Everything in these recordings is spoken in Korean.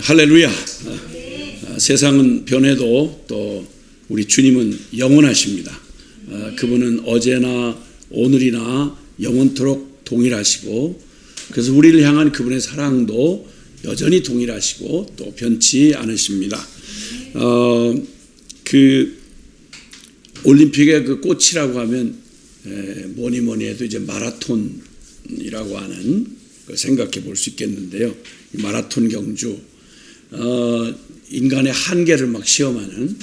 할렐루야. 세상은 변해도 또 우리 주님은 영원하십니다. 그분은 어제나 오늘이나 영원토록 동일하시고, 그래서 우리를 향한 그분의 사랑도 여전히 동일하시고 또 변치 않으십니다. 그 올림픽의 그 꽃이라고 하면 뭐니 해도 이제 마라톤이라고 하는 걸 생각해 볼 수 있겠는데요. 마라톤 경주, 인간의 한계를 막 시험하는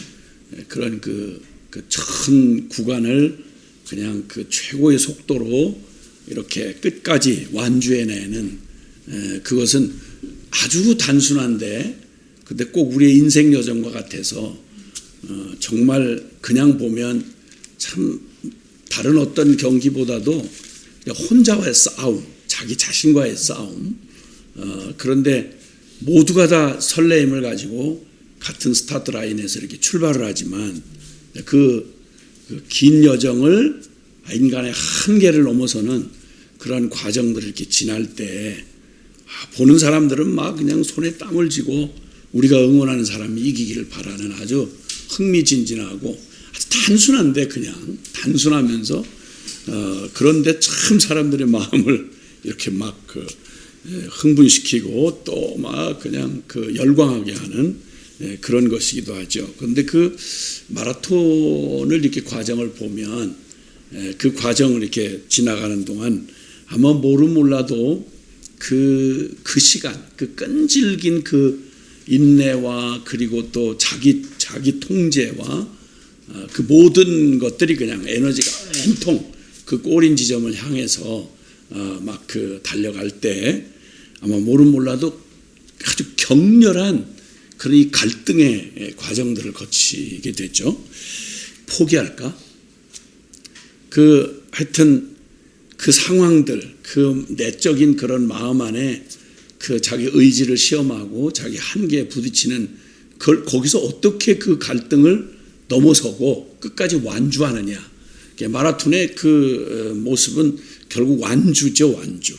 그런 그 큰 구간을 그냥 그 최고의 속도로 이렇게 끝까지 완주해내는, 그것은 아주 단순한데 근데 꼭 우리의 인생 여정과 같아서 정말 그냥 보면 참 다른 어떤 경기보다도 혼자와의 싸움, 자기 자신과의 싸움, 그런데 모두가 다 설레임을 가지고 같은 스타트 라인에서 이렇게 출발을 하지만 그 긴 여정을 인간의 한계를 넘어서는 그런 과정들을 이렇게 지날 때 보는 사람들은 막 그냥 손에 땀을 쥐고 우리가 응원하는 사람이 이기기를 바라는 아주 흥미진진하고 아주 단순한데 그냥 단순하면서 그런데 참 사람들의 마음을 이렇게 막 흥분시키고 또 막 그냥 열광하게 하는 그런 것이기도 하죠. 그런데 그 마라톤을 이렇게 과정을 보면 그 과정을 이렇게 지나가는 동안 아마 몰라도 그 시간, 그 끈질긴 그 인내와 그리고 또 자기 통제와 그 모든 것들이 그냥 에너지가 온통 그 꼬린 지점을 향해서 막 달려갈 때 아마 몰라도 아주 격렬한 그런 이 갈등의 과정들을 거치게 됐죠. 포기할까? 하여튼 그 상황들, 그 내적인 그런 마음 안에 그 자기 의지를 시험하고 자기 한계에 부딪히는 거기서 어떻게 그 갈등을 넘어서고 끝까지 완주하느냐. 마라톤의 그 모습은 결국 완주죠, 완주.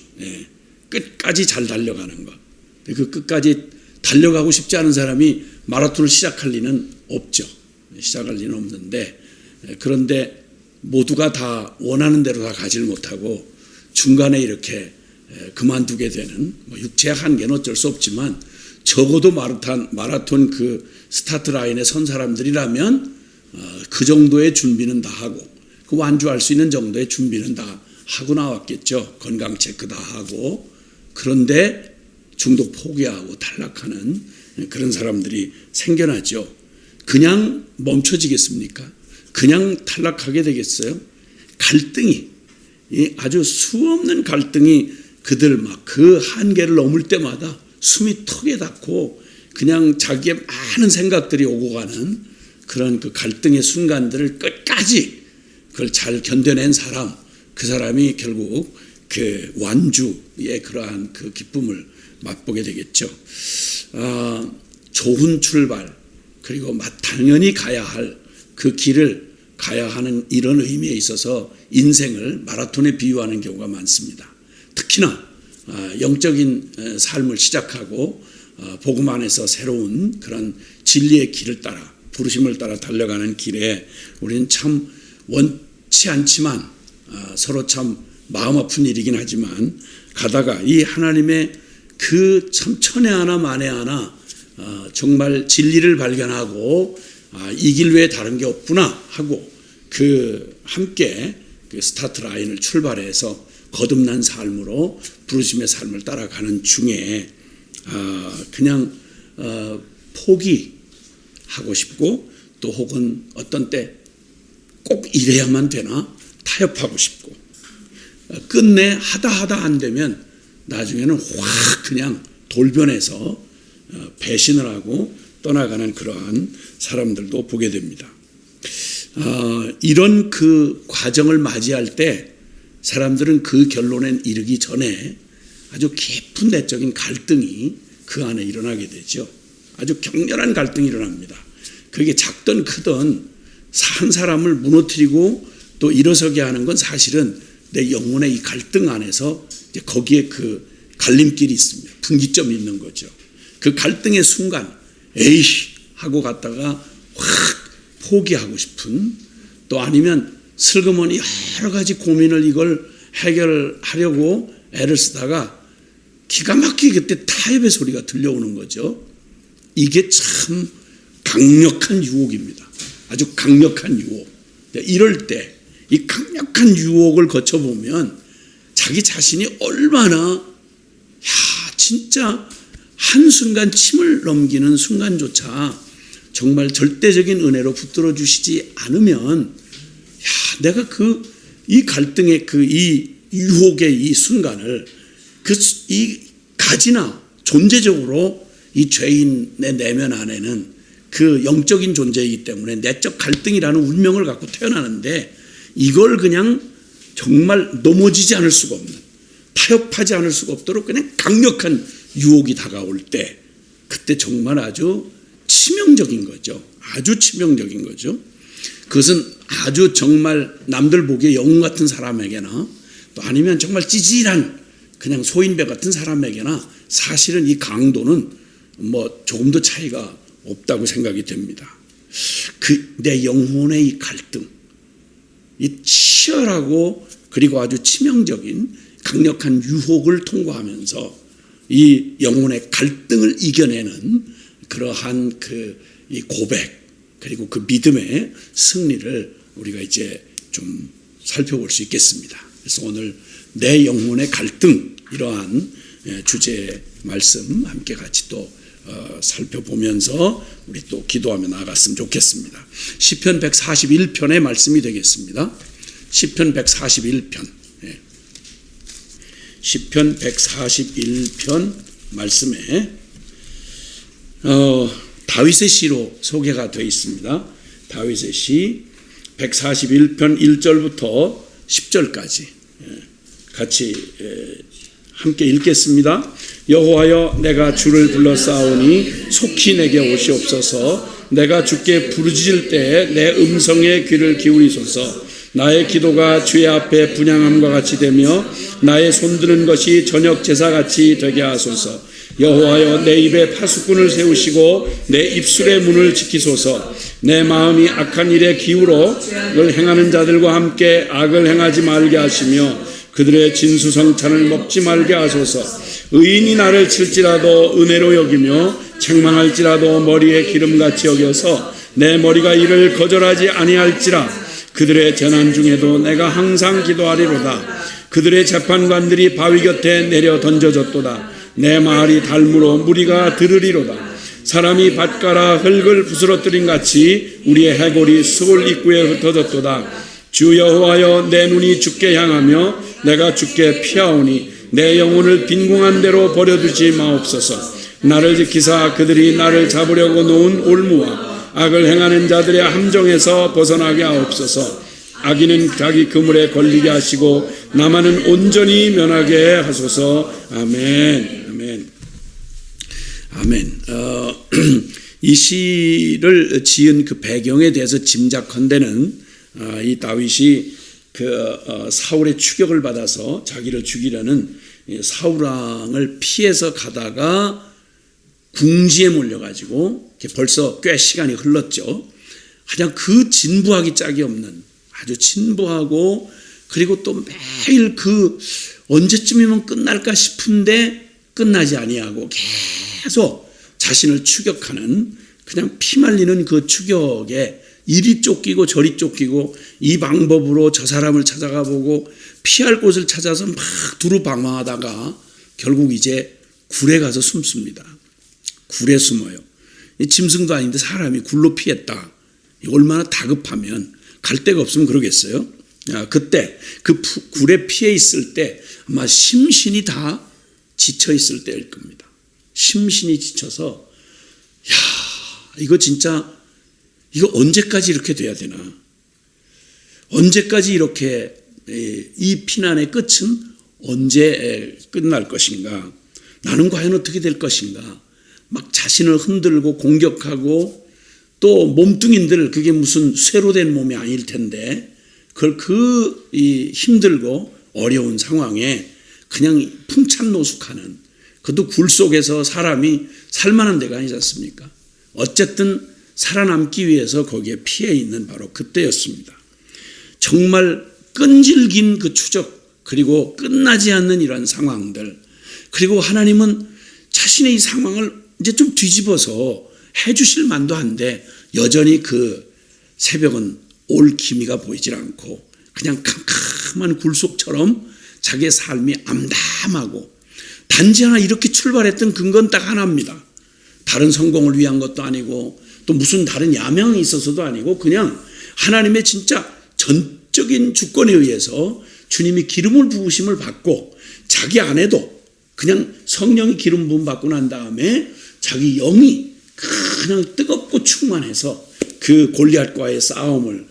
끝까지 잘 달려가는 것. 그 끝까지 달려가고 싶지 않은 사람이 마라톤을 시작할 리는 없죠. 시작할 리는 없는데, 그런데 모두가 다 원하는 대로 다 가질 못하고 중간에 이렇게 그만두게 되는, 육체의 한계는 어쩔 수 없지만 적어도 마라톤 그 스타트 라인에 선 사람들이라면 그 정도의 준비는 다 하고 그 완주할 수 있는 정도의 준비는 다 하고 나왔겠죠. 건강 체크 다 하고. 그런데 중도 포기하고 탈락하는 그런 사람들이 생겨나죠. 그냥 멈춰지겠습니까? 그냥 탈락하게 되겠어요? 갈등이, 아주 수없는 갈등이 그들 막 그 한계를 넘을 때마다 숨이 턱에 닿고 그냥 자기의 많은 생각들이 오고 가는 그런 그 갈등의 순간들을 끝까지 그걸 잘 견뎌낸 사람, 그 사람이 결국 그 완주의 그러한 그 기쁨을 맛보게 되겠죠. 좋은 출발, 그리고 당연히 가야 할 그 길을 가야 하는 이런 의미에 있어서 인생을 마라톤에 비유하는 경우가 많습니다. 특히나 영적인 삶을 시작하고 복음 안에서 새로운 그런 진리의 길을 따라 부르심을 따라 달려가는 길에 우리는 참 원치 않지만 서로 참 마음 아픈 일이긴 하지만 가다가 이 하나님의 그 참 천에 하나 만에 하나 정말 진리를 발견하고 이 길 외에 다른 게 없구나 하고 함께 그 스타트 라인을 출발해서 거듭난 삶으로 부르심의 삶을 따라가는 중에 그냥 포기하고 싶고 또 혹은 어떤 때 꼭 이래야만 되나 타협하고 싶고 끝내 하다 안 되면 나중에는 확 그냥 돌변해서 배신을 하고 떠나가는 그러한 사람들도 보게 됩니다. 이런 그 과정을 맞이할 때 사람들은 그 결론에 이르기 전에 아주 깊은 내적인 갈등이 그 안에 일어나게 되죠. 아주 격렬한 갈등이 일어납니다. 그게 작든 크든 한 사람을 무너뜨리고 또 일어서게 하는 건 사실은 내 영혼의 이 갈등 안에서 이제 거기에 그 갈림길이 있습니다. 분기점이 있는 거죠. 그 갈등의 순간 에이씨 하고 갔다가 확 포기하고 싶은, 또 아니면 슬그머니 여러 가지 고민을 이걸 해결하려고 애를 쓰다가 기가 막히게 그때 타협의 소리가 들려오는 거죠. 이게 참 강력한 유혹입니다. 아주 강력한 유혹. 이럴 때 이 강력한 유혹을 거쳐보면 자기 자신이 얼마나 진짜 한순간 침을 넘기는 순간조차 정말 절대적인 은혜로 붙들어 주시지 않으면 내가 이 갈등의 이 유혹의 이 순간을 이 가지나 존재적으로 이 죄인의 내면 안에는 그 영적인 존재이기 때문에 내적 갈등이라는 운명을 갖고 태어나는데 이걸 그냥 정말 넘어지지 않을 수가 없는, 타협하지 않을 수가 없도록 그냥 강력한 유혹이 다가올 때 그때 정말 아주 치명적인 거죠. 아주 치명적인 거죠. 그것은 아주 정말 남들 보기에 영웅 같은 사람에게나 또 아니면 정말 찌질한 그냥 소인배 같은 사람에게나 사실은 이 강도는 조금도 차이가 없다고 생각이 됩니다. 내 영혼의 이 갈등, 이 치열하고 그리고 아주 치명적인 강력한 유혹을 통과하면서 이 영혼의 갈등을 이겨내는 그러한 이 고백 그리고 그 믿음의 승리를 우리가 이제 좀 살펴볼 수 있겠습니다. 그래서 오늘 내 영혼의 갈등, 이러한 주제의 말씀 함께 같이 또 살펴보면서 우리 또 기도하며 나아갔으면 좋겠습니다. 시편 141편의 말씀이 되겠습니다. 시편 141편. 시편 141편 말씀에 다윗의 시로 소개가 되어 있습니다. 다윗의 시 141편 1절부터 10절까지 같이 함께 읽겠습니다. 여호와여, 내가 주를 불러싸오니 속히 내게 오시옵소서. 내가 주께 부르짖을 때 내 음성에 귀를 기울이소서. 나의 기도가 주의 앞에 분향함과 같이 되며 나의 손드는 것이 저녁 제사같이 되게 하소서. 여호와여, 내 입에 파수꾼을 세우시고 내 입술의 문을 지키소서. 내 마음이 악한 일에 기울어 을 행하는 자들과 함께 악을 행하지 말게 하시며 그들의 진수성찬을 먹지 말게 하소서. 의인이 나를 칠지라도 은혜로 여기며 책망할지라도 머리에 기름같이 여겨서 내 머리가 이를 거절하지 아니할지라. 그들의 재난 중에도 내가 항상 기도하리로다. 그들의 재판관들이 바위 곁에 내려 던져졌도다. 내 말이 달무로 무리가 들으리로다. 사람이 밭가라 흙을 부스러뜨린 같이 우리의 해골이 스올 입구에 흩어졌도다. 주 여호와여, 내 눈이 주께 향하며 내가 주께 피하오니 내 영혼을 빈궁한 대로 버려두지 마옵소서. 나를 지키사 그들이 나를 잡으려고 놓은 올무와 악을 행하는 자들의 함정에서 벗어나게 하옵소서. 악인은 자기 그물에 걸리게 하시고 나만은 온전히 면하게 하소서. 아멘. 아멘. 아멘. 이 시를 지은 그 배경에 대해서 짐작컨대는 이 다윗이 사울의 추격을 받아서 자기를 죽이려는 사울왕을 피해서 가다가 궁지에 몰려가지고 벌써 꽤 시간이 흘렀죠. 그냥 그 진부하기 짝이 없는 아주 진부하고 그리고 또 매일 언제쯤이면 끝날까 싶은데 끝나지 아니하고 계속 자신을 추격하는 그냥 피말리는 그 추격에 이리 쫓기고 저리 쫓기고 이 방법으로 저 사람을 찾아가 보고 피할 곳을 찾아서 막 두루방황하다가 결국 이제 굴에 가서 숨습니다. 굴에 숨어요. 짐승도 아닌데 사람이 굴로 피했다. 얼마나 다급하면 갈 데가 없으면 그러겠어요. 그때 그 굴에 피해 있을 때 아마 심신이 다 지쳐 있을 때일 겁니다. 심신이 지쳐서 이거 진짜 이거 언제까지 이렇게 돼야 되나? 언제까지 이렇게 이 피난의 끝은 언제 끝날 것인가? 나는 과연 어떻게 될 것인가? 막 자신을 흔들고 공격하고 또 몸뚱이들 그게 무슨 쇠로 된 몸이 아닐 텐데 그걸 이 힘들고 어려운 상황에 그냥 풍찬노숙하는 그것도 굴 속에서 사람이 살만한 데가 아니지 않습니까? 어쨌든 살아남기 위해서 거기에 피해 있는 바로 그때였습니다. 정말 끈질긴 그 추적, 그리고 끝나지 않는 이런 상황들, 그리고 하나님은 자신의 이 상황을 이제 좀 뒤집어서 해주실 만도 한데 여전히 그 새벽은 올 기미가 보이질 않고 그냥 캄캄한 굴속처럼 자기의 삶이 암담하고, 단지 하나 이렇게 출발했던 근거는 딱 하나입니다. 다른 성공을 위한 것도 아니고 또 무슨 다른 야망이 있어서도 아니고 그냥 하나님의 진짜 전적인 주권에 의해서 주님이 기름을 부으심을 받고 자기 안에도 그냥 성령이 기름 부음 받고 난 다음에 자기 영이 그냥 뜨겁고 충만해서 그 골리앗과의 싸움을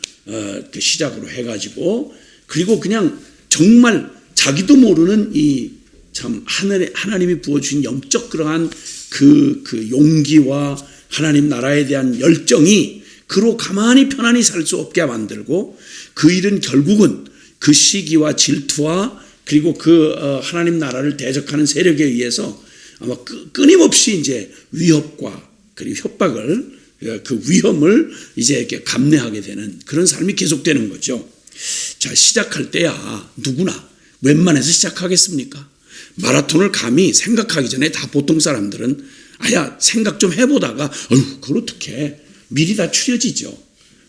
그 시작으로 해가지고, 그리고 그냥 정말 자기도 모르는 이 참 하나님이 부어주신 영적 그러한 그 용기와 하나님 나라에 대한 열정이 그로 가만히 편안히 살 수 없게 만들고, 그 일은 결국은 그 시기와 질투와 그리고 그 하나님 나라를 대적하는 세력에 의해서 아마 끊임없이 이제 위협과 그리고 협박을, 그 위험을 이제 이렇게 감내하게 되는 그런 삶이 계속되는 거죠. 자, 시작할 때야 누구나 웬만해서 시작하겠습니까? 마라톤을 감히 생각하기 전에 다 보통 사람들은 아야 생각 좀 해보다가 그걸 어떻게 미리 다 추려지죠.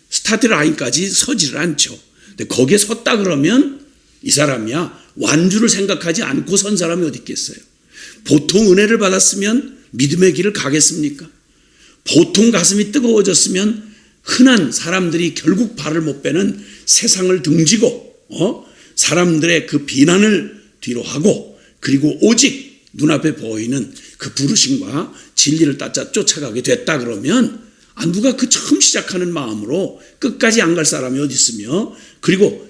스타트 라인까지 서지를 않죠. 근데 거기에 섰다 그러면 이 사람이야 완주를 생각하지 않고 선 사람이 어디 있겠어요. 보통 은혜를 받았으면 믿음의 길을 가겠습니까? 보통 가슴이 뜨거워졌으면 흔한 사람들이 결국 발을 못 빼는 세상을 등지고 사람들의 그 비난을 뒤로 하고, 그리고 오직 눈앞에 보이는 그 부르심과 진리를 따라 쫓아가게 됐다 그러면 누가 그 처음 시작하는 마음으로 끝까지 안 갈 사람이 어디 있으며, 그리고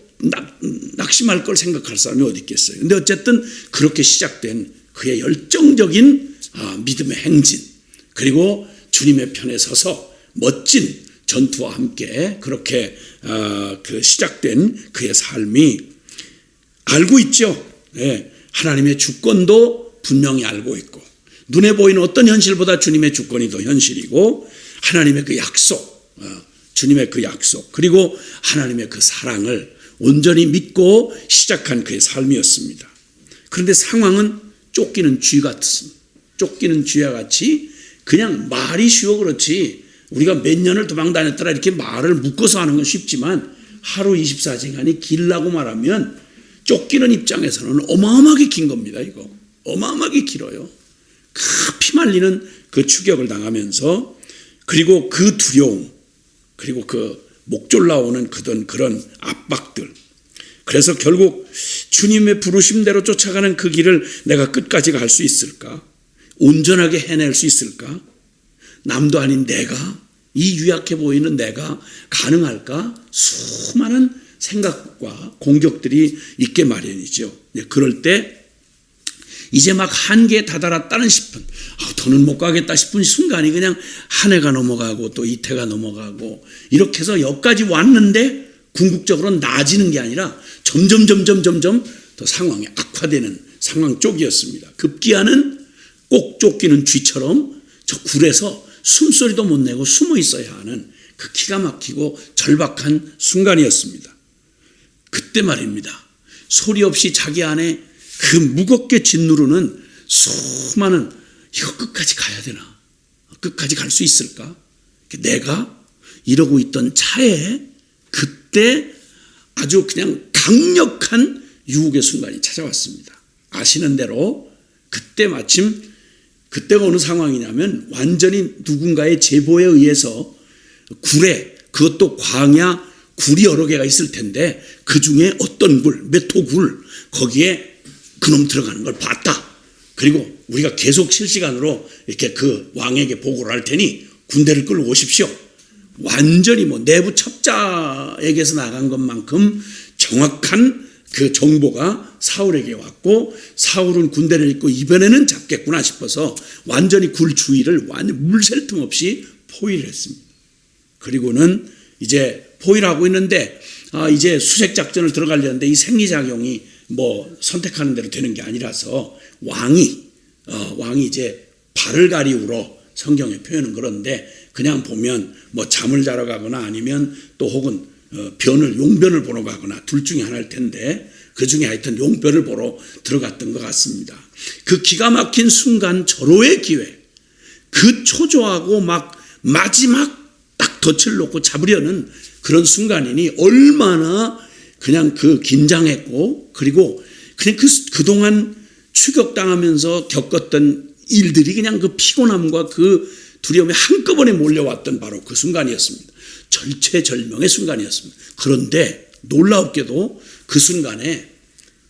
낙심할 걸 생각할 사람이 어디 있겠어요. 근데 어쨌든 그렇게 시작된 그의 열정적인 믿음의 행진, 그리고 주님의 편에 서서 멋진 전투와 함께 그렇게 그 시작된 그의 삶이 알고 있죠. 네. 하나님의 주권도 분명히 알고 있고, 눈에 보이는 어떤 현실보다 주님의 주권이 더 현실이고, 하나님의 그 약속, 주님의 그 약속, 그리고 하나님의 그 사랑을 온전히 믿고 시작한 그의 삶이었습니다. 그런데 상황은 쫓기는 쥐 같습니다. 쫓기는 쥐와 같이 그냥 말이 쉬워 그렇지, 우리가 몇 년을 도망 다녔더라 이렇게 말을 묶어서 하는 건 쉽지만 하루 24시간이 길라고 말하면 쫓기는 입장에서는 어마어마하게 긴 겁니다. 이거 어마어마하게 길어요. 피말리는 그 추격을 당하면서, 그리고 그 두려움, 그리고 그 목졸라오는 그런 압박들, 그래서 결국 주님의 부르심대로 쫓아가는 그 길을 내가 끝까지 갈 수 있을까? 온전하게 해낼 수 있을까? 남도 아닌 내가, 이 유약해 보이는 내가 가능할까? 수많은 생각과 공격들이 있게 마련이죠. 그럴 때 이제 막 한계에 다다랐다는 싶은, 더는 못 가겠다 싶은 순간이 그냥 한 해가 넘어가고 또 이태가 넘어가고 이렇게 해서 여기까지 왔는데 궁극적으로 나아지는 게 아니라 점점 더 상황이 악화되는 상황 쪽이었습니다. 급기야는 꼭 쫓기는 쥐처럼 저 굴에서 숨소리도 못 내고 숨어 있어야 하는 그 기가 막히고 절박한 순간이었습니다. 그때 말입니다. 소리 없이 자기 안에 그 무겁게 짓누르는 수많은, 이거 끝까지 가야 되나? 끝까지 갈 수 있을까? 내가 이러고 있던 차에 그때 아주 그냥 강력한 유혹의 순간이 찾아왔습니다. 아시는 대로 그때 마침, 그때가 어느 상황이냐면 완전히 누군가의 제보에 의해서 굴에, 그것도 광야 굴이 여러 개가 있을 텐데 그 중에 어떤 굴, 메토굴, 거기에 그놈 들어가는 걸 봤다. 그리고 우리가 계속 실시간으로 이렇게 그 왕에게 보고를 할 테니 군대를 끌고 오십시오. 완전히 내부 첩자에게서 나간 것만큼 정확한 그 정보가 사울에게 왔고, 사울은 군대를 입고 이번에는 잡겠구나 싶어서 완전히 굴 주위를 물샐 틈 없이 포위를 했습니다. 그리고는 이제 포위를 하고 있는데 이제 수색 작전을 들어가려는데 이 생리작용이 선택하는 대로 되는 게 아니라서 왕이 왕이 이제 발을 가리우러 성경에 표현은 그런데 그냥 보면 뭐 잠을 자러 가거나 아니면 또 혹은 용변을 보러 가거나 둘 중에 하나일 텐데 그 중에 하여튼 용변을 보러 들어갔던 것 같습니다. 그 기가 막힌 순간 절호의 기회, 그 초조하고 막 마지막 딱 덫을 놓고 잡으려는 그런 순간이니 얼마나 그냥 그 긴장했고 그리고 그냥 그동안 추격당하면서 겪었던 일들이 그냥 그 피곤함과 그 두려움이 한꺼번에 몰려왔던 바로 그 순간이었습니다. 절체절명의 순간이었습니다. 그런데 놀랍게도 그 순간에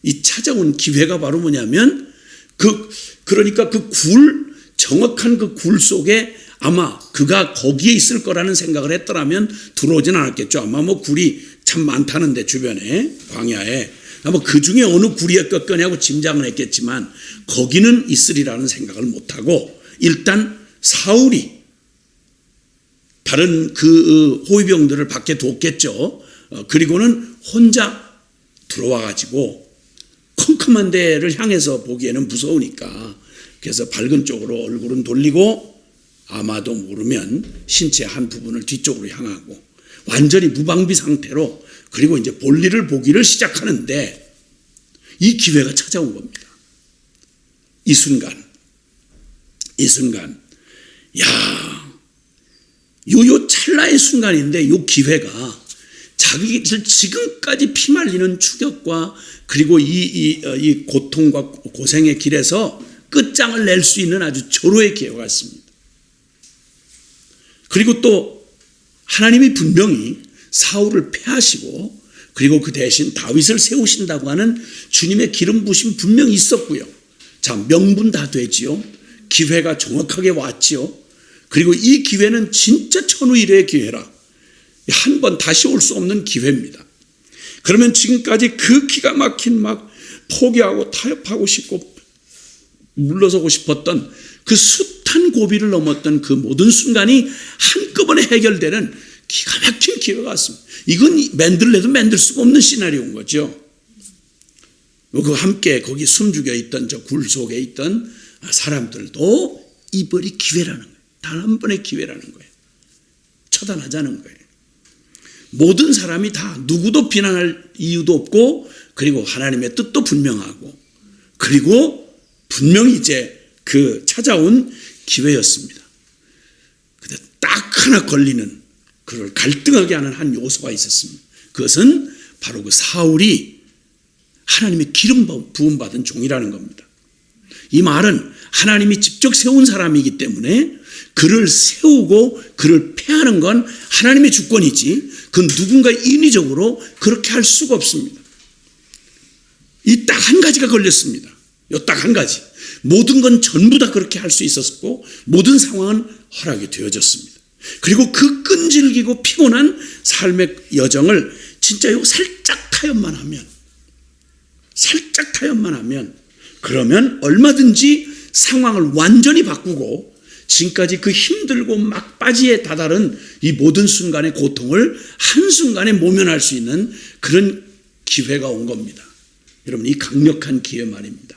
이 찾아온 기회가 바로 뭐냐면 그러니까 정확한 그 굴 속에 아마 그가 거기에 있을 거라는 생각을 했더라면 들어오진 않았겠죠. 아마 뭐 굴이 참 많다는데 주변에 광야에 아마 그 중에 어느 굴이 꺾였냐고 짐작은 했겠지만 거기는 있으리라는 생각을 못하고 일단 사울이 다른 그 호위병들을 밖에 뒀겠죠. 그리고는 혼자 들어와 가지고 컴컴한 데를 향해서 보기에는 무서우니까 그래서 밝은 쪽으로 얼굴은 돌리고 아마도 모르면 신체 한 부분을 뒤쪽으로 향하고 완전히 무방비 상태로 그리고 이제 볼일을 보기를 시작하는데 이 기회가 찾아온 겁니다. 이 순간 요 찰나의 순간인데 요 기회가 자기들 지금까지 피말리는 추격과 그리고 이 고통과 고생의 길에서 끝장을 낼 수 있는 아주 절호의 기회가 있습니다. 그리고 또 하나님이 분명히 사울을 패하시고 그리고 그 대신 다윗을 세우신다고 하는 주님의 기름 부심 분명히 있었고요. 자, 명분 다 되지요. 기회가 정확하게 왔지요. 그리고 이 기회는 진짜 천우일의 기회라. 한 번 다시 올 수 없는 기회입니다. 그러면 지금까지 그 기가 막힌 막 포기하고 타협하고 싶고 물러서고 싶었던 그 숱한 고비를 넘었던 그 모든 순간이 한꺼번에 해결되는 기가 막힌 기회가 왔습니다. 이건 만들래도 만들 수가 없는 시나리오인 거죠. 그 함께 거기 숨죽여 있던 저 굴 속에 있던 사람들도 이번이 기회라는 거예요. 단 한 번의 기회라는 거예요. 처단하자는 거예요. 모든 사람이 다 누구도 비난할 이유도 없고 그리고 하나님의 뜻도 분명하고 그리고 분명히 이제 그 찾아온 기회였습니다. 근데 딱 하나 걸리는 그걸 갈등하게 하는 한 요소가 있었습니다. 그것은 바로 그 사울이 하나님의 기름 부음 받은 종이라는 겁니다. 이 말은 하나님이 직접 세운 사람이기 때문에 그를 세우고 그를 패하는 건 하나님의 주권이지 그 누군가 인위적으로 그렇게 할 수가 없습니다. 이 딱 한 가지가 걸렸습니다. 이 딱 한 가지. 모든 건 전부 다 그렇게 할 수 있었고 모든 상황은 허락이 되어졌습니다. 그리고 그 끈질기고 피곤한 삶의 여정을 진짜 요 살짝 타협만 하면 그러면 얼마든지 상황을 완전히 바꾸고 지금까지 그 힘들고 막바지에 다다른 이 모든 순간의 고통을 한순간에 모면할 수 있는 그런 기회가 온 겁니다. 여러분 이 강력한 기회 말입니다.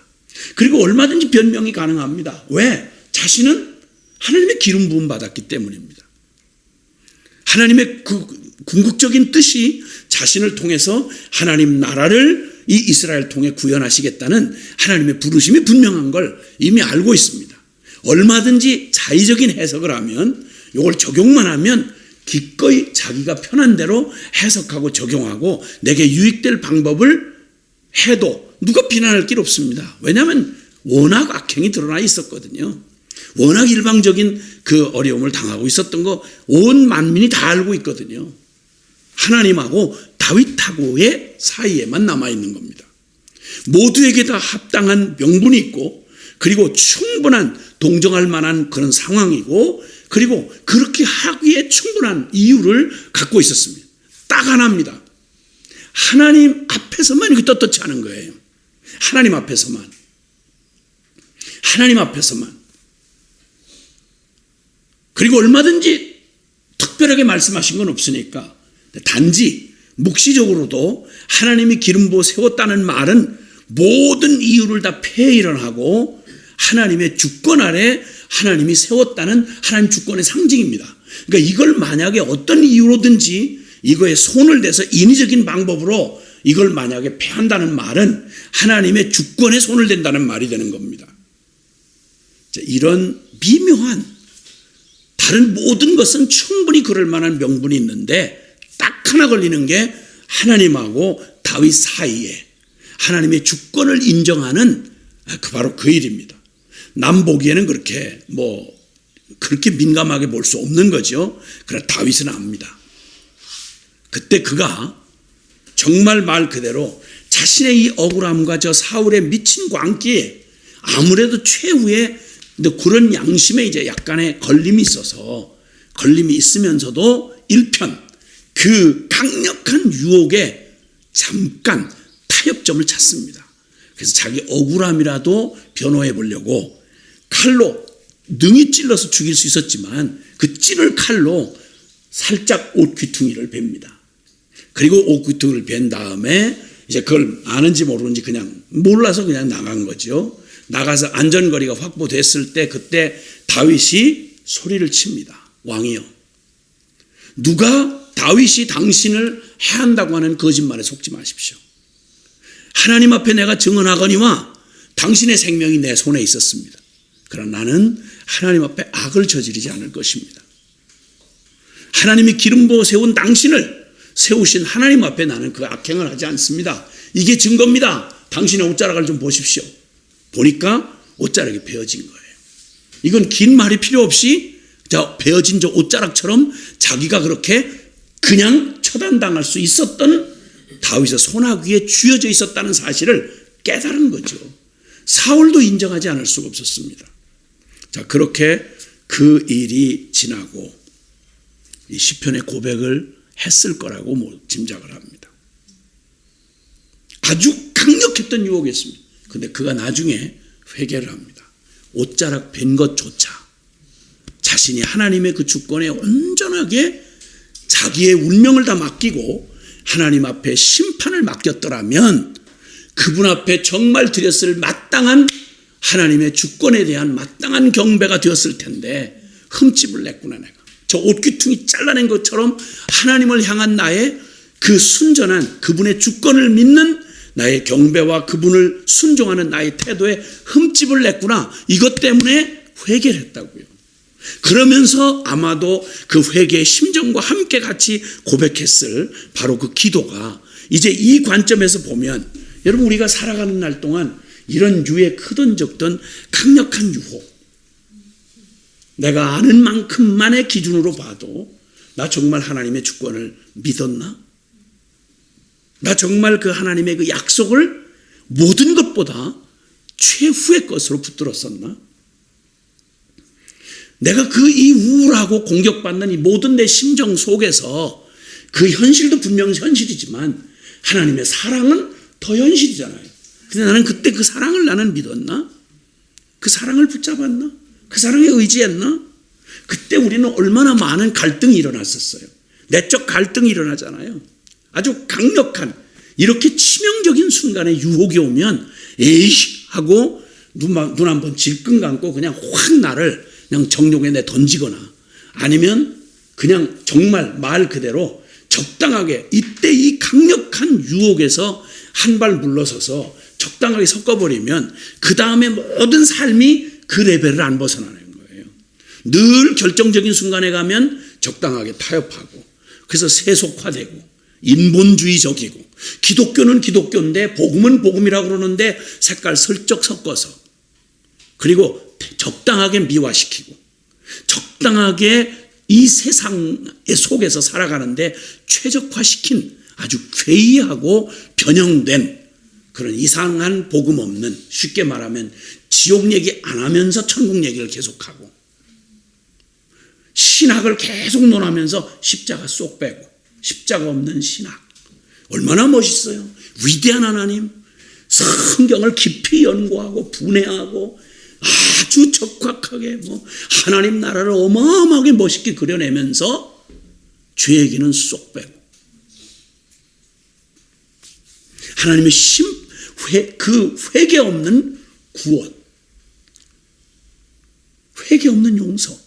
그리고 얼마든지 변명이 가능합니다. 왜? 자신은 하나님의 기름 부음 받았기 때문입니다. 하나님의 그 궁극적인 뜻이 자신을 통해서 하나님 나라를 이 이스라엘 통해 구현하시겠다는 하나님의 부르심이 분명한 걸 이미 알고 있습니다. 얼마든지 자의적인 해석을 하면 이걸 적용만 하면 기꺼이 자기가 편한 대로 해석하고 적용하고 내게 유익될 방법을 해도 누가 비난할 길 없습니다. 왜냐하면 워낙 악행이 드러나 있었거든요. 워낙 일방적인 그 어려움을 당하고 있었던 거 온 만민이 다 알고 있거든요. 하나님하고 다윗하고의 사이에만 남아있는 겁니다. 모두에게 다 합당한 명분이 있고 그리고 충분한 동정할 만한 그런 상황이고 그리고 그렇게 하기에 충분한 이유를 갖고 있었습니다. 딱 하나입니다. 하나님 앞에서만 이렇게 떳떳지 않은 거예요. 하나님 앞에서만. 그리고 얼마든지 특별하게 말씀하신 건 없으니까 단지 묵시적으로도 하나님이 기름 부어 세웠다는 말은 모든 이유를 다 폐일을 하고 하나님의 주권 아래 하나님이 세웠다는 하나님 주권의 상징입니다. 그러니까 이걸 만약에 어떤 이유로든지 이거에 손을 대서 인위적인 방법으로 이걸 만약에 패한다는 말은 하나님의 주권에 손을 댄다는 말이 되는 겁니다. 자, 이런 미묘한, 다른 모든 것은 충분히 그럴 만한 명분이 있는데 딱 하나 걸리는 게 하나님하고 다윗 사이에 하나님의 주권을 인정하는 바로 그 일입니다. 남 보기에는 그렇게 민감하게 볼 수 없는 거죠. 그러나 다윗은 압니다. 그때 그가 정말 말 그대로 자신의 이 억울함과 저 사울의 미친 광기에 아무래도 최후의 그런 양심에 이제 약간의 걸림이 있으면서도 일편 그 강력한 유혹에 잠깐 타협점을 찾습니다. 그래서 자기 억울함이라도 변호해 보려고 칼로 능히 찔러서 죽일 수 있었지만 그 찌를 칼로 살짝 옷 귀퉁이를 베입니다. 그리고 옷 귀퉁이를 벤 다음에 이제 그걸 아는지 모르는지 그냥 몰라서 그냥 나간 거죠. 나가서 안전거리가 확보됐을 때 그때 다윗이 소리를 칩니다. 왕이여, 누가 다윗이 당신을 해한다고 하는 거짓말에 속지 마십시오. 하나님 앞에 내가 증언하거니와 당신의 생명이 내 손에 있었습니다. 그러나 나는 하나님 앞에 악을 저지르지 않을 것입니다. 하나님이 기름 부어 세운 당신을 세우신 하나님 앞에 나는 그 악행을 하지 않습니다. 이게 증거입니다. 당신의 옷자락을 좀 보십시오. 보니까 옷자락이 베어진 거예요. 이건 긴 말이 필요 없이 베어진 저 옷자락처럼 자기가 그렇게 그냥 처단당할 수 있었던 다윗의 손아귀에 쥐어져 있었다는 사실을 깨달은 거죠. 사울도 인정하지 않을 수가 없었습니다. 자, 그렇게 그 일이 지나고 이 시편의 고백을 했을 거라고 짐작을 합니다. 아주 강력했던 유혹이었습니다. 근데 그가 나중에 회개를 합니다. 옷자락 벤 것조차 자신이 하나님의 그 주권에 온전하게 자기의 운명을 다 맡기고 하나님 앞에 심판을 맡겼더라면 그분 앞에 정말 드렸을 마땅한 하나님의 주권에 대한 마땅한 경배가 되었을 텐데 흠집을 냈구나 내가. 저 옷귀퉁이 잘라낸 것처럼 하나님을 향한 나의 그 순전한 그분의 주권을 믿는 나의 경배와 그분을 순종하는 나의 태도에 흠집을 냈구나. 이것 때문에 회개를 했다고요. 그러면서 아마도 그 회개의 심정과 함께 같이 고백했을 바로 그 기도가 이제 이 관점에서 보면 여러분 우리가 살아가는 날 동안 이런 유에 크든 적든 강력한 유혹, 내가 아는 만큼만의 기준으로 봐도 나 정말 하나님의 주권을 믿었나? 나 정말 그 하나님의 그 약속을 모든 것보다 최후의 것으로 붙들었었나? 내가 이 우울하고 공격받는 이 모든 내 심정 속에서 그 현실도 분명 현실이지만 하나님의 사랑은 더 현실이잖아요. 근데 나는 그때 그 사랑을 나는 믿었나? 그 사랑을 붙잡았나? 그 사랑에 의지했나? 그때 우리는 얼마나 많은 갈등이 일어났었어요. 내적 갈등이 일어나잖아요. 아주 강력한 이렇게 치명적인 순간에 유혹이 오면 에이 하고 눈 한번 질끈 감고 그냥 확 나를 그냥 정욕에 내 던지거나 아니면 그냥 정말 말 그대로 적당하게 이때 이 강력한 유혹에서 한 발 물러서서 적당하게 섞어버리면 그 다음에 모든 삶이 그 레벨을 안 벗어나는 거예요. 늘 결정적인 순간에 가면 적당하게 타협하고 그래서 세속화되고 인본주의적이고 기독교는 기독교인데 복음은 복음이라고 그러는데 색깔 슬쩍 섞어서 그리고 적당하게 미화시키고 적당하게 이 세상의 속에서 살아가는데 최적화시킨 아주 괴이하고 변형된 그런 이상한 복음 없는 쉽게 말하면 지옥 얘기 안 하면서 천국 얘기를 계속하고 신학을 계속 논하면서 십자가 쏙 빼고 십자가 없는 신학 얼마나 멋있어요. 위대한 하나님 성경을 깊이 연구하고 분해하고 아주 적확하게 하나님 나라를 어마어마하게 멋있게 그려내면서 죄 얘기는 쏙 빼고 하나님의 그 회개 없는 구원 회개 없는 용서,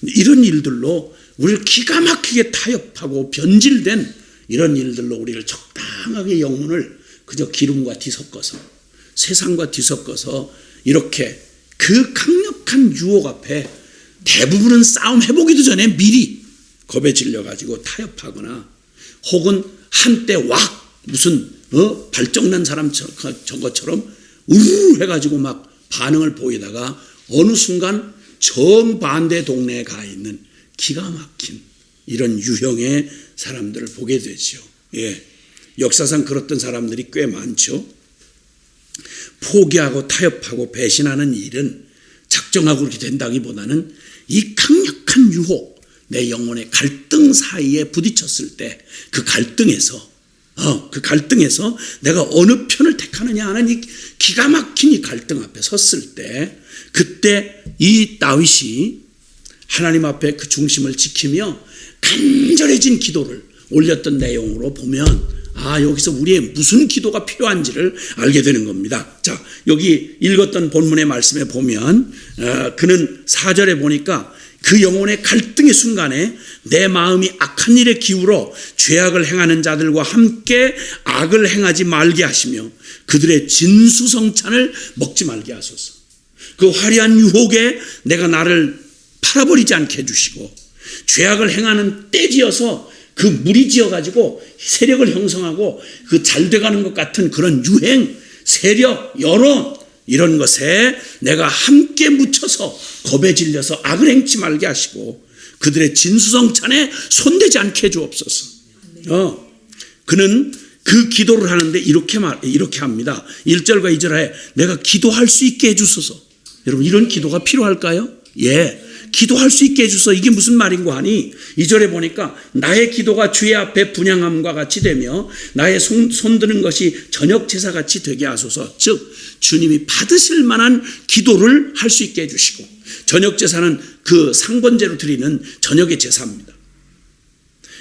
이런 일들로 우리를 기가 막히게 타협하고 변질된 이런 일들로 우리를 적당하게 영혼을 그저 기름과 뒤섞어서, 세상과 뒤섞어서 이렇게 그 강력한 유혹 앞에 대부분은 싸움 해보기도 전에 미리 겁에 질려가지고 타협하거나, 혹은 한때 왁 무슨 발정난 사람 저것처럼 우르르 해가지고 막 반응을 보이다가 어느 순간 정반대 동네에 가 있는 기가 막힌 이런 유형의 사람들을 보게 되죠. 예, 역사상 그랬던 사람들이 꽤 많죠. 포기하고 타협하고 배신하는 일은 작정하고 그렇게 된다기보다는 이 강력한 유혹, 내 영혼의 갈등 사이에 부딪혔을 때 그 갈등에서 내가 어느 편을 택하느냐 하는 이 기가 막힌 이 갈등 앞에 섰을 때, 그때 이 다윗이 하나님 앞에 그 중심을 지키며 간절해진 기도를 올렸던 내용으로 보면, 여기서 우리의 무슨 기도가 필요한지를 알게 되는 겁니다. 자, 여기 읽었던 본문의 말씀에 보면 그는 4절에 보니까 그 영혼의 갈등의 순간에 내 마음이 악한 일에 기울어 죄악을 행하는 자들과 함께 악을 행하지 말게 하시며 그들의 진수성찬을 먹지 말게 하소서. 그 화려한 유혹에 내가 나를 팔아버리지 않게 해주시고, 죄악을 행하는 때지어서 그 무리지어 가지고 세력을 형성하고 그 잘돼가는 것 같은 그런 유행, 세력, 여론, 이런 것에 내가 함께 묻혀서 겁에 질려서 악을 행치 말게 하시고 그들의 진수성찬에 손대지 않게 해주옵소서. 그는 그 기도를 하는데 이렇게 합니다. 1절과 2절에 내가 기도할 수 있게 해주소서. 여러분, 이런 기도가 필요할까요? 예, 기도할 수 있게 해주소서. 이게 무슨 말인고 하니 2절에 보니까 나의 기도가 주의 앞에 분향함과 같이 되며 나의 손드는 것이 저녁 제사같이 되게 하소서. 즉 주님이 받으실 만한 기도를 할 수 있게 해주시고, 저녁 제사는 그 상번제로 드리는 저녁의 제사입니다.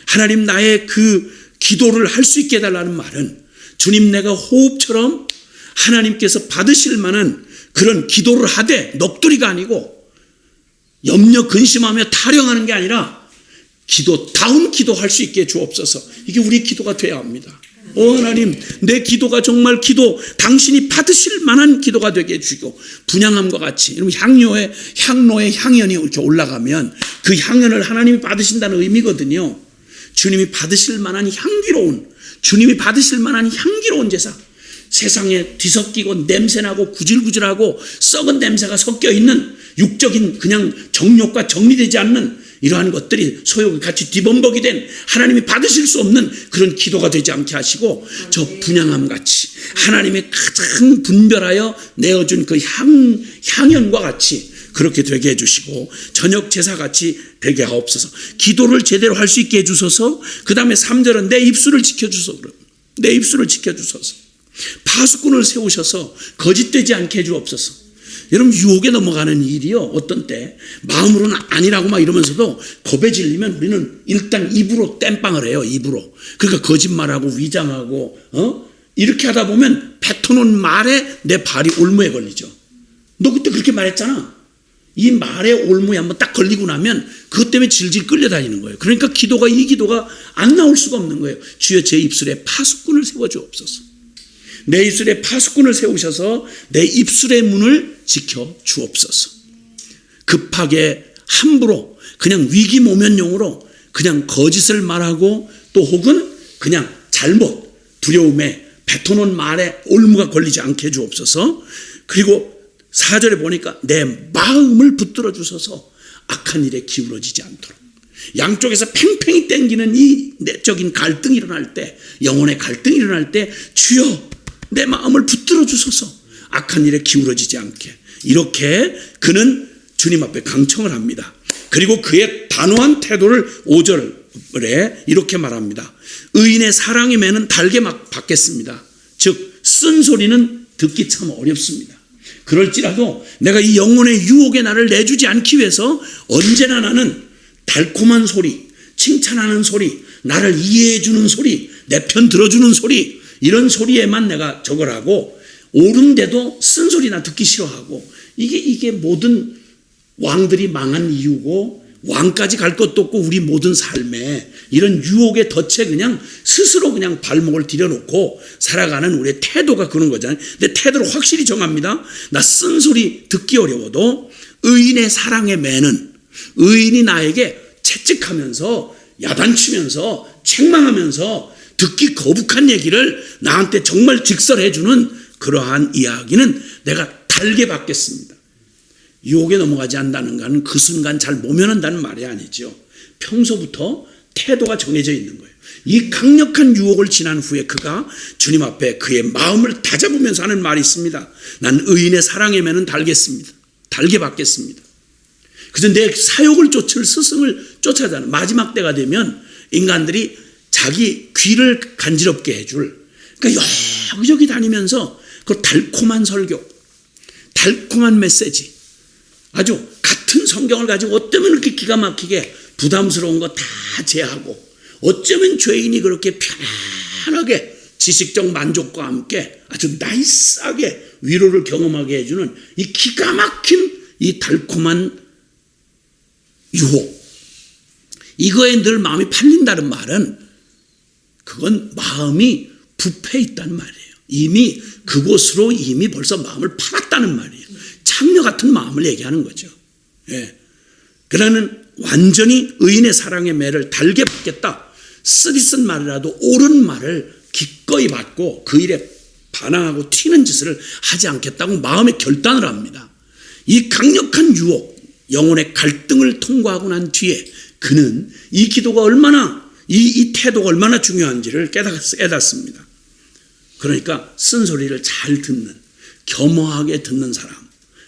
하나님, 나의 그 기도를 할 수 있게 해달라는 말은 주님, 내가 호흡처럼 하나님께서 받으실 만한 그런 기도를 하되 넋두리가 아니고 염려 근심하며 타령하는 게 아니라 기도다운 기도할 수 있게 주옵소서. 이게 우리 기도가 돼야 합니다. 하나님, 내 기도가 정말 당신이 받으실 만한 기도가 되게 해주시고, 분향함과 같이, 여러분, 향로의 향연이 이렇게 올라가면 그 향연을 하나님이 받으신다는 의미거든요. 주님이 받으실 만한 향기로운 제사, 세상에 뒤섞이고 냄새나고 구질구질하고 썩은 냄새가 섞여 있는 육적인 그냥 정욕과 정리되지 않는 이러한 것들이 소욕이 같이 뒤범벅이 된 하나님이 받으실 수 없는 그런 기도가 되지 않게 하시고, 저 분향함 같이 하나님이 가장 분별하여 내어준 그 향연과 같이 그렇게 되게 해주시고, 저녁 제사같이 되게 하옵소서. 기도를 제대로 할 수 있게 해주소서. 그 다음에 3절은 내 입술을 지켜주소서. 내 입술을 지켜주소서. 파수꾼을 세우셔서 거짓되지 않게 해주옵소서. 여러분, 유혹에 넘어가는 일이요, 어떤 때 마음으로는 아니라고 막 이러면서도 겁에 질리면 우리는 일단 입으로 땜빵을 해요. 입으로. 그러니까 거짓말하고 위장하고 이렇게 하다 보면 뱉어놓은 말에 내 발이 올무에 걸리죠. 너 그때 그렇게 말했잖아. 이 말에 올무에 한번 딱 걸리고 나면 그것 때문에 질질 끌려다니는 거예요. 그러니까 이 기도가 안 나올 수가 없는 거예요. 주여, 제 입술에 파수꾼을 세워주옵소서. 내 입술에 파수꾼을 세우셔서 내 입술의 문을 지켜 주옵소서. 급하게 함부로 그냥 위기모면용으로 그냥 거짓을 말하고, 또 혹은 그냥 잘못 두려움에 뱉어놓은 말에 올무가 걸리지 않게 해주옵소서. 그리고 4절에 보니까 내 마음을 붙들어 주셔서 악한 일에 기울어지지 않도록, 양쪽에서 팽팽히 땡기는 이 내적인 갈등이 일어날 때, 영혼의 갈등이 일어날 때 주여 내 마음을 붙들어 주소서, 악한 일에 기울어지지 않게. 이렇게 그는 주님 앞에 강청을 합니다. 그리고 그의 단호한 태도를 5절에 이렇게 말합니다. 의인의 사랑의 매는 달게 받겠습니다. 즉 쓴소리는 듣기 참 어렵습니다. 그럴지라도 내가 이 영혼의 유혹에 나를 내주지 않기 위해서 언제나 나는 달콤한 소리, 칭찬하는 소리, 나를 이해해 주는 소리, 내 편 들어주는 소리, 이런 소리에만 내가 저걸 하고, 옳은데도 쓴소리나 듣기 싫어하고, 이게 모든 왕들이 망한 이유고 왕까지 갈 것도 없고 우리 모든 삶에 이런 유혹에 덫에 그냥 스스로 그냥 발목을 들여놓고 살아가는 우리의 태도가 그런 거잖아요. 근데 태도를 확실히 정합니다. 나 쓴소리 듣기 어려워도 의인의 사랑에 매는, 의인이 나에게 채찍하면서 야단치면서 책망하면서 듣기 거북한 얘기를 나한테 정말 직설해주는 그러한 이야기는 내가 달게 받겠습니다. 유혹에 넘어가지 않는다는 것은 그 순간 잘 모면한다는 말이 아니죠. 평소부터 태도가 정해져 있는 거예요. 이 강력한 유혹을 지난 후에 그가 주님 앞에 그의 마음을 다잡으면서 하는 말이 있습니다. 난 의인의 사랑의 매는 달겠습니다. 달게 받겠습니다. 그래서 내 사욕을 쫓을 스승을 쫓아가는 마지막 때가 되면 인간들이 자기 귀를 간지럽게 해줄, 그러니까 여기저기 다니면서 그 달콤한 설교, 달콤한 메시지, 아주 같은 성경을 가지고 어쩌면 이렇게 기가 막히게 부담스러운 거 다 제하고 어쩌면 죄인이 그렇게 편안하게 지식적 만족과 함께 아주 나이스하게 위로를 경험하게 해주는 이 기가 막힌 이 달콤한 유혹, 이거에 늘 마음이 팔린다는 말은 그건 마음이 부패 있다는 말이에요. 이미 그곳으로 이미 벌써 마음을 팔았다는 말이에요. 창녀 같은 마음을 얘기하는 거죠. 예. 그러는 완전히 의인의 사랑의 매를 달게 받겠다. 쓰디쓴 말이라도 옳은 말을 기꺼이 받고 그 일에 반항하고 튀는 짓을 하지 않겠다고 마음의 결단을 합니다. 이 강력한 유혹, 영혼의 갈등을 통과하고 난 뒤에 그는 이 기도가 얼마나 이 태도가 얼마나 중요한지를 깨닫습니다. 그러니까 쓴소리를 잘 듣는, 겸허하게 듣는 사람,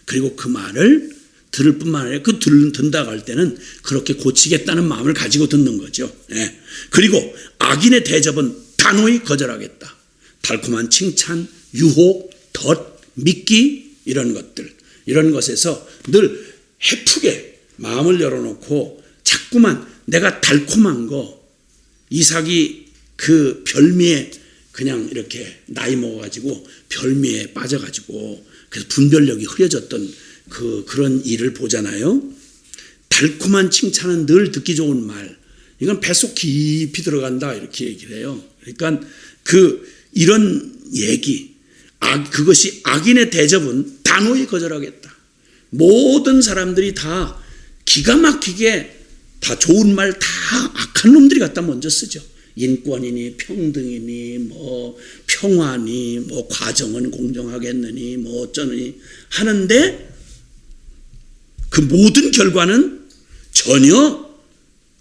그리고 그 말을 들을 뿐만 아니라 그 듣는다고 할 때는 그렇게 고치겠다는 마음을 가지고 듣는 거죠. 예. 그리고 악인의 대접은 단호히 거절하겠다. 달콤한 칭찬, 유혹, 덫, 미끼 이런 것들, 이런 것에서 늘 해프게 마음을 열어놓고 자꾸만 내가 달콤한 거, 이삭이 그 별미에 그냥 이렇게 나이 먹어가지고 별미에 빠져가지고 그래서 분별력이 흐려졌던 그런 일을 보잖아요. 달콤한 칭찬은 늘 듣기 좋은 말, 이건 뱃속 깊이 들어간다 이렇게 얘기를 해요. 그러니까 이런 얘기, 그것이 악인의 대접은 단호히 거절하겠다. 모든 사람들이 다 기가 막히게 다 좋은 말 다 악한 놈들이 갖다 먼저 쓰죠. 인권이니 평등이니 뭐 평화니 뭐 과정은 공정하겠느니 뭐 어쩌느니 하는데 그 모든 결과는 전혀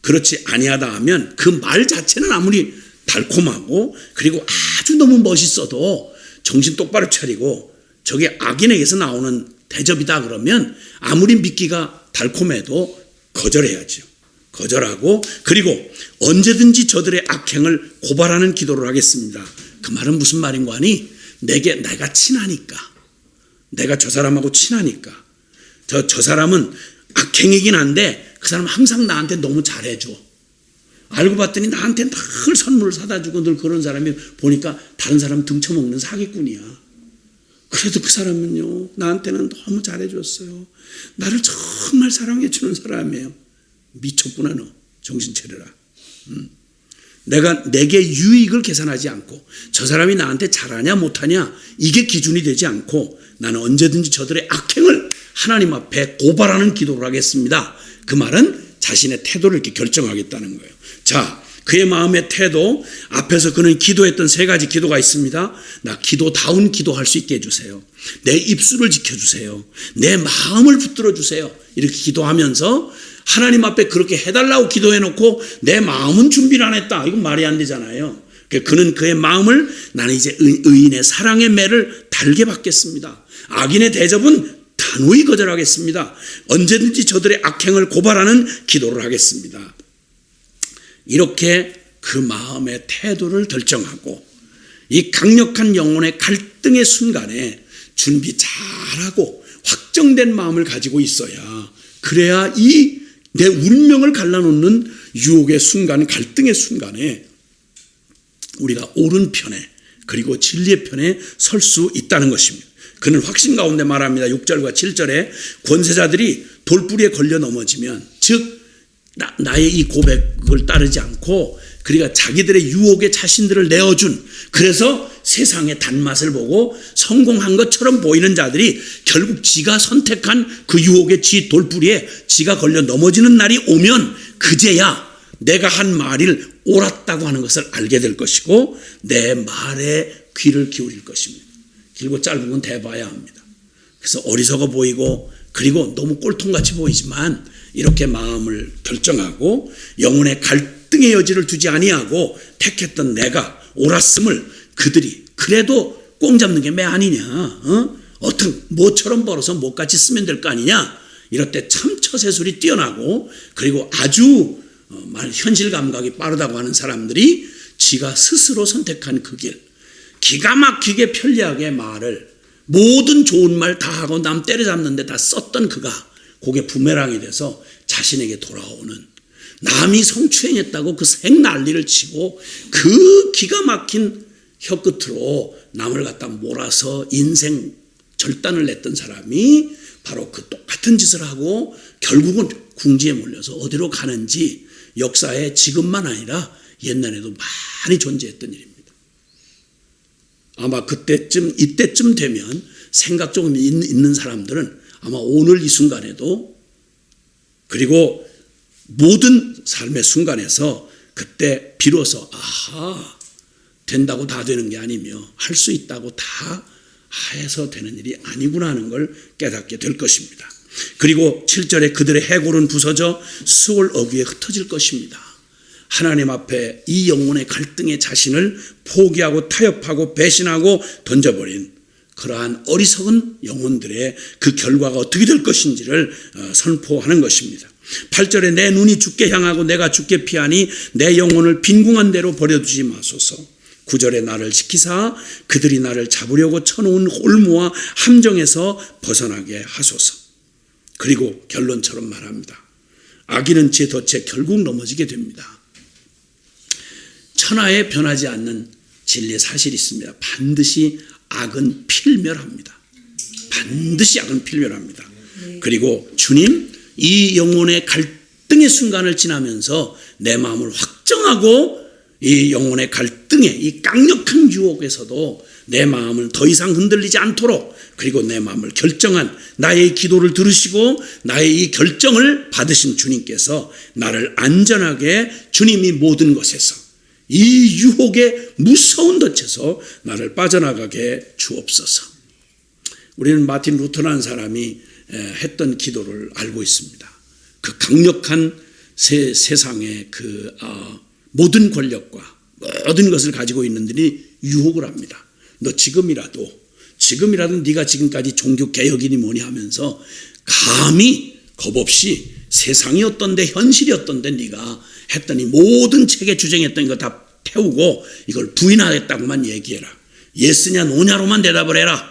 그렇지 아니하다 하면 그 말 자체는 아무리 달콤하고 그리고 아주 너무 멋있어도 정신 똑바로 차리고 저게 악인에게서 나오는 대접이다 그러면 아무리 믿기가 달콤해도 거절해야죠. 거절하고 그리고 언제든지 저들의 악행을 고발하는 기도를 하겠습니다. 그 말은 무슨 말인가 하니 내가 친하니까, 내가 저 사람하고 친하니까 저 사람은 악행이긴 한데 그 사람 항상 나한테 너무 잘해줘. 알고 봤더니 나한테 늘 선물을 사다 주고 늘 그런 사람이 보니까 다른 사람 등쳐먹는 사기꾼이야. 그래도 그 사람은요 나한테는 너무 잘해줬어요. 나를 정말 사랑해주는 사람이에요. 미쳤구나 너. 정신 차려라. 내가 내게 유익을 계산하지 않고 저 사람이 나한테 잘하냐 못하냐 이게 기준이 되지 않고 나는 언제든지 저들의 악행을 하나님 앞에 고발하는 기도를 하겠습니다. 그 말은 자신의 태도를 이렇게 결정하겠다는 거예요. 자, 그의 마음의 태도 앞에서 그는 기도했던 세 가지 기도가 있습니다. 나 기도다운 기도할 수 있게 해주세요. 내 입술을 지켜주세요. 내 마음을 붙들어 주세요. 이렇게 기도하면서 하나님 앞에 그렇게 해달라고 기도해놓고 내 마음은 준비를 안 했다. 이건 말이 안 되잖아요. 그는 그의 마음을 나는 이제 의인의 사랑의 매를 달게 받겠습니다. 악인의 대접은 단호히 거절하겠습니다. 언제든지 저들의 악행을 고발하는 기도를 하겠습니다. 이렇게 그 마음의 태도를 결정하고 이 강력한 영혼의 갈등의 순간에 준비 잘하고 확정된 마음을 가지고 있어야 그래야 이 내 운명을 갈라놓는 유혹의 순간, 갈등의 순간에 우리가 옳은 편에 그리고 진리의 편에 설 수 있다는 것입니다. 그는 확신 가운데 말합니다. 6절과 7절에 권세자들이 돌뿌리에 걸려 넘어지면, 즉 나의 이 고백을 따르지 않고 그러니까 자기들의 유혹에 자신들을 내어준, 그래서 세상의 단맛을 보고 성공한 것처럼 보이는 자들이 결국 지가 선택한 그 유혹의 돌뿌리에 지가 걸려 넘어지는 날이 오면 그제야 내가 한 말이 옳았다고 하는 것을 알게 될 것이고 내 말에 귀를 기울일 것입니다. 길고 짧은 건 대봐야 합니다. 그래서 어리석어 보이고 그리고 너무 꼴통같이 보이지만 이렇게 마음을 결정하고 영혼의 갈등의 여지를 두지 아니하고 택했던 내가 옳았음을 그들이 그래도 꽁 잡는 게 매 아니냐, 어떤 뭐처럼 벌어서 뭐같이 쓰면 될 거 아니냐, 이럴 때 참 처세술이 뛰어나고 그리고 아주 현실 감각이 빠르다고 하는 사람들이 지가 스스로 선택한 그 길, 기가 막히게 편리하게 말을 모든 좋은 말 다 하고 남 때려잡는데 다 썼던 그가 그게 부메랑이 돼서 자신에게 돌아오는, 남이 성추행했다고 그 생난리를 치고 그 기가 막힌 혀끝으로 남을 갖다 몰아서 인생 절단을 냈던 사람이 바로 그 똑같은 짓을 하고 결국은 궁지에 몰려서 어디로 가는지 역사에 지금만 아니라 옛날에도 많이 존재했던 일입니다. 아마 이때쯤 되면 생각 조금 있는 사람들은 아마 오늘 이 순간에도 그리고 모든 삶의 순간에서 그때 비로소 아하, 된다고 다 되는 게 아니며 할 수 있다고 다 해서 되는 일이 아니구나 하는 걸 깨닫게 될 것입니다. 그리고 7절에 그들의 해골은 부서져 수월 어귀에 흩어질 것입니다. 하나님 앞에 이 영혼의 갈등의 자신을 포기하고 타협하고 배신하고 던져버린 그러한 어리석은 영혼들의 그 결과가 어떻게 될 것인지를 선포하는 것입니다. 8절에 내 눈이 주께 향하고 내가 주께 피하니 내 영혼을 빈궁한 대로 버려두지 마소서. 9절에 나를 지키사 그들이 나를 잡으려고 쳐놓은 홀무와 함정에서 벗어나게 하소서. 그리고 결론처럼 말합니다. 악인은 제 덫에 결국 넘어지게 됩니다. 천하에 변하지 않는 진리의 사실이 있습니다. 반드시 악은 필멸합니다. 반드시 악은 필멸합니다. 그리고 주님, 이 영혼의 갈등의 순간을 지나면서 내 마음을 확정하고 이 영혼의 갈등의 이 강력한 유혹에서도 내 마음을 더 이상 흔들리지 않도록, 그리고 내 마음을 결정한 나의 기도를 들으시고 나의 이 결정을 받으신 주님께서 나를 안전하게 주님이 모든 것에서 이 유혹의 무서운 덫에서 나를 빠져나가게 주옵소서. 우리는 마틴 루터라는 사람이 했던 기도를 알고 있습니다. 그 강력한 세상의 그 모든 권력과 모든 것을 가지고 있는들이 유혹을 합니다. 너 지금이라도 네가 지금까지 종교 개혁이니 뭐니 하면서 감히 겁없이 세상이 어떤데 현실이 어떤데 네가 했더니 모든 책에 주장했던 거 다 태우고 이걸 부인하겠다고만 얘기해라. 예스냐 노냐로만 대답을 해라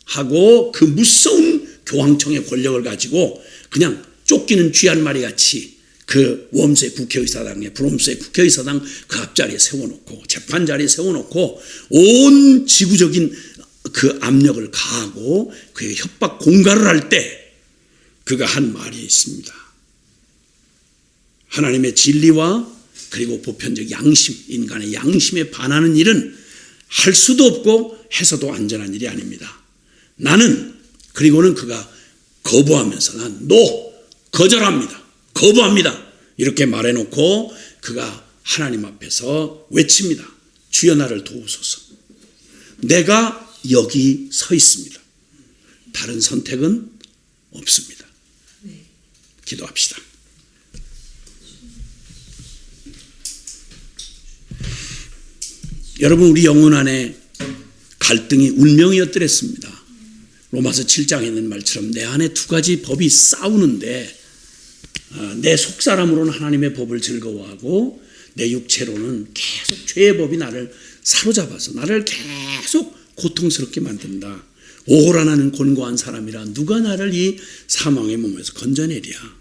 하고 그 무서운 교황청의 권력을 가지고 그냥 쫓기는 쥐 한 마리 같이 그 웜스의 국회의사당에 브롬스의 국회의사당 그 앞자리에 세워놓고 재판 자리에 세워놓고 온 지구적인 그 압력을 가하고 그의 협박 공갈을 할 때 그가 한 말이 있습니다. 하나님의 진리와 그리고 보편적 양심, 인간의 양심에 반하는 일은 할 수도 없고 해서도 안전한 일이 아닙니다. 나는, 그리고는 그가 거부하면서 난 거부합니다. 이렇게 말해놓고 그가 하나님 앞에서 외칩니다. 주여 나를 도우소서. 내가 여기 서 있습니다. 다른 선택은 없습니다. 기도합시다. 여러분, 우리 영혼 안에 갈등이 운명이었더랬습니다. 로마서 7장에 있는 말처럼 내 안에 두 가지 법이 싸우는데 내 속사람으로는 하나님의 법을 즐거워하고 내 육체로는 계속 죄의 법이 나를 사로잡아서 나를 계속 고통스럽게 만든다. 오호라 나는 곤고한 사람이라 누가 나를 이 사망의 몸에서 건져내랴.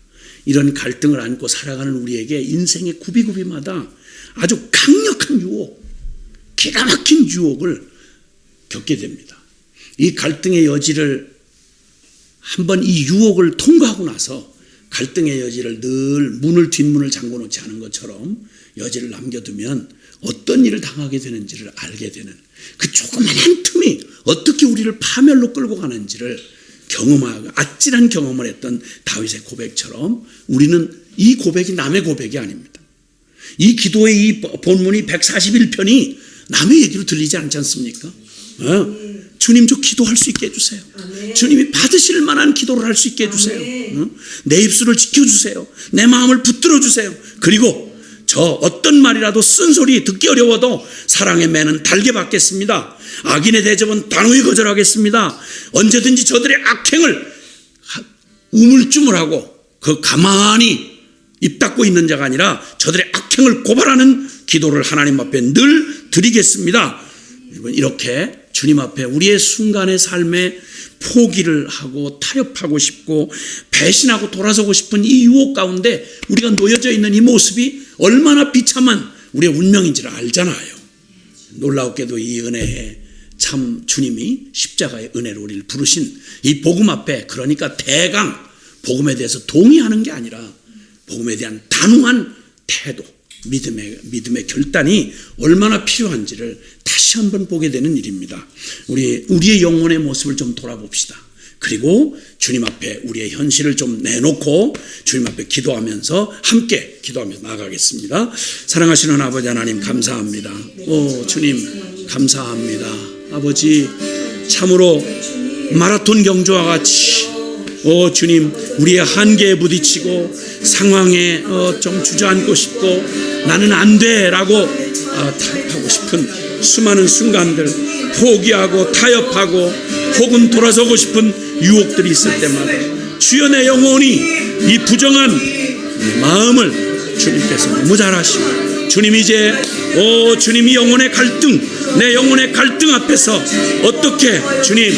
이런 갈등을 안고 살아가는 우리에게 인생의 구비구비마다 아주 강력한 유혹, 기가 막힌 유혹을 겪게 됩니다. 이 갈등의 여지를 한번 이 유혹을 통과하고 나서 갈등의 여지를 늘 뒷문을 잠궈 놓지 않은 것처럼 여지를 남겨두면 어떤 일을 당하게 되는지를 알게 되는 그 조그만한 틈이 어떻게 우리를 파멸로 끌고 가는지를 경험하고 아찔한 경험을 했던 다윗의 고백처럼 우리는 이 고백이 남의 고백이 아닙니다. 이 기도의 이 본문이 141편이 남의 얘기로 들리지 않지 않습니까? 주님 저 기도할 수 있게 해주세요. 주님이 받으실 만한 기도를 할 수 있게 해주세요. 내 입술을 지켜주세요. 내 마음을 붙들어 주세요. 그리고 저 어떤 말이라도 쓴소리 듣기 어려워도 사랑의 매는 달게 받겠습니다. 악인의 대접은 단호히 거절하겠습니다. 언제든지 저들의 악행을 우물쭈물하고 그 가만히 입 닫고 있는 자가 아니라 저들의 악행을 고발하는 기도를 하나님 앞에 늘 드리겠습니다. 이렇게 주님 앞에 우리의 순간의 삶에 포기를 하고 타협하고 싶고 배신하고 돌아서고 싶은 이 유혹 가운데 우리가 놓여져 있는 이 모습이 얼마나 비참한 우리의 운명인지를 알잖아요. 놀라웠게도 이 은혜에 참 주님이 십자가의 은혜로 우리를 부르신 이 복음 앞에, 그러니까 대강 복음에 대해서 동의하는 게 아니라 복음에 대한 단호한 태도, 믿음의 결단이 얼마나 필요한지를 다시 한번 보게 되는 일입니다. 우리의 영혼의 모습을 좀 돌아봅시다. 그리고 주님 앞에 우리의 현실을 좀 내놓고 주님 앞에 기도하면서 함께 기도하면서 나아가겠습니다. 사랑하시는 아버지 하나님 감사합니다. 주님 감사합니다. 아버지 참으로 마라톤 경주와 같이 주님 우리의 한계에 부딪히고 상황에 좀 주저앉고 싶고 나는 안 돼라고 타협하고 싶은 수많은 순간들, 포기하고 타협하고 혹은 돌아서고 싶은 유혹들이 있을 때마다 주여 내 영혼이 이 부정한 마음을 주님께서 너무 잘 아시고 주님 이제 주님이 영혼의 갈등, 내 영혼의 갈등 앞에서 어떻게 주님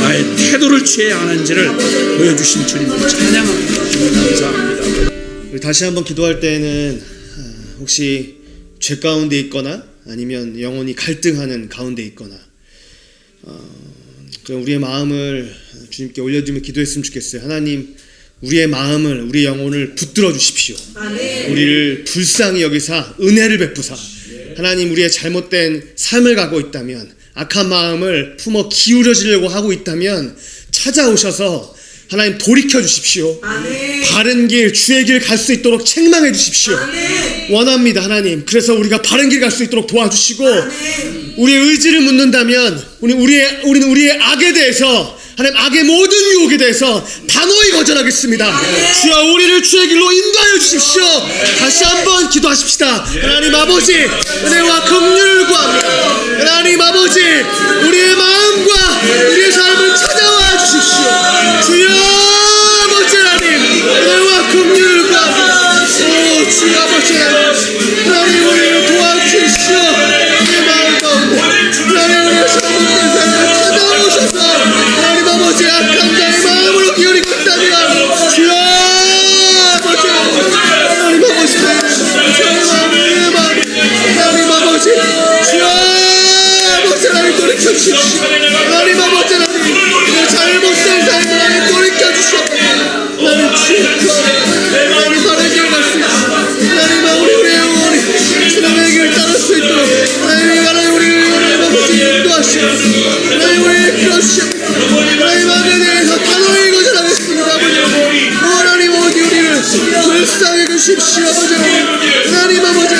나의 태도를 취해야 하는지를 보여주신 주님을 찬양합니다. 주님 감사합니다. 우리 다시 한번 기도할 때에는 혹시 죄 가운데 있거나 아니면 영혼이 갈등하는 가운데 있거나 우리의 마음을 주님께 올려드리며 기도했으면 좋겠어요. 하나님 우리의 마음을, 우리의 영혼을 붙들어 주십시오. 우리를 불쌍히 여기사 은혜를 베푸사 하나님 우리의 잘못된 삶을 가고 있다면, 악한 마음을 품어 기울여지려고 하고 있다면 찾아오셔서 하나님 돌이켜 주십시오. 바른 길, 주의 길 갈 수 있도록 책망해 주십시오. 원합니다 하나님. 그래서 우리가 바른 길 갈 수 있도록 도와주시고 우리의 의지를 묻는다면 우리는 우리의 악에 대해서 하나님 악의 모든 유혹에 대해서 단호히 거절하겠습니다. 주여 우리를 주의 길로 인도하여 주십시오. 다시 한번 기도하십시다. 하나님 아버지 은혜와 긍휼을 구합니다. 하나님 아버지 우리의 마음과 우리의 삶을 찾아와 주십시오. 주여 아버지 하나님 은혜와 긍휼을 구합니다. 주여 아버지 하나님 우리를 도와주십시오. 우리의 마음 가운데 하나님 우리의 잘못된 삶을 찾아오셔서 하나님 아버지 악한 자의 마음으로 기울이고 있다면 주여 아버지 하나님 아버지 저의 마음을 하나님 아버지 주여 아버지 하나님 돌이켜주십시오. 하나님 아버지 하나님 잘못된 삶을 하나님 돌이켜주시옵소서. 하나님 주여 하나님 바른 길 갈 수 있도록 하나님 우리의 영혼이 주님의 길을 따를 수 있도록 하나님 우리를 하나님 아버지 인도하시옵소서. 하나님 우리의 그러시옵소서. 하나님 악에 대해서 단호히 거절하겠습니다. 하나님 어디 우리를 불쌍히 주십시오. 하나님 아버지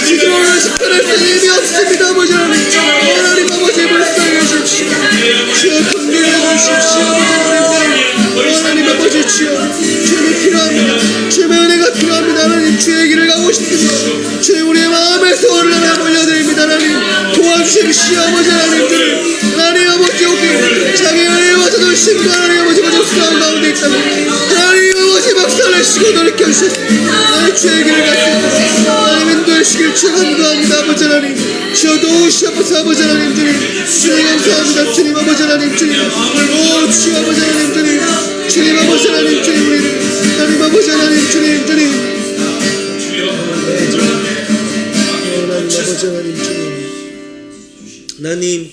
지도를 식별할 수 힘이 없습니다. 하나님 아버지 불쌍히 주십시오. 주여 긍휼해 주십시오. 하나님 아버지 주여 주님이 필요합니다. 주님의 은혜가 필요합니다. 하나님 주의 길을 가고 싶습니다. 주님 우리의 마음의 소원을 하나님 올려드립니다. 하나님 도와주십시오. 아버지 하나님 하나님 아버지 여기 자기 은혜와 자존심과 하나님 아버지 부족한 가운데 있다면 하나님 아버지 박살내시고 돌이켜주셔서 하나님 주의 길을 갔습니다. 하나님 인도하시길 주여 간구합니다. 아버지 하나님 주여 도우시옵소서. 아버지 하나님 주님 감사합니다. 주님 아버지 하나님 주님 주여 아버지 하나님 주님 아버지 하나님 우리를 하나님 아버지 하나님 주님 하나님 아버지 하나님 하나님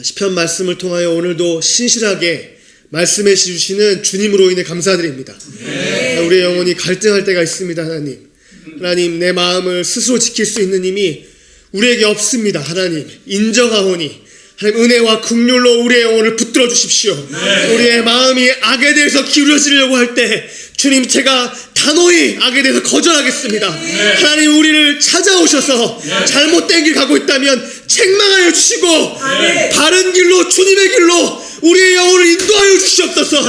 시편 말씀을 통하여 오늘도 신실하게 말씀해 주시는 주님으로 인해 감사드립니다. 우리의 영혼이 갈등할 때가 있습니다. 하나님 내 마음을 스스로 지킬 수 있는 힘이 우리에게 없습니다. 하나님 인정하오니 하나님 은혜와 긍휼로 우리의 영혼을 붙들어 주십시오. 우리의 마음이 악에 대해서 기울어지려고 할 때 주님 제가 단호히 악에 대해서 거절하겠습니다. 하나님 우리를 찾아오셔서 잘못된 길 가고 있다면 책망하여 주시고 바른 길로 주님의 길로 우리의 영혼을 인도하여 주시옵소서.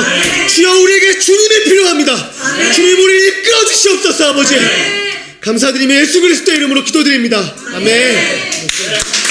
주여 우리에게 주님이 필요합니다. 주님 우리를 이끌어 주시옵소서. 아버지 감사드리며 예수 그리스도의 이름으로 기도드립니다. 아멘.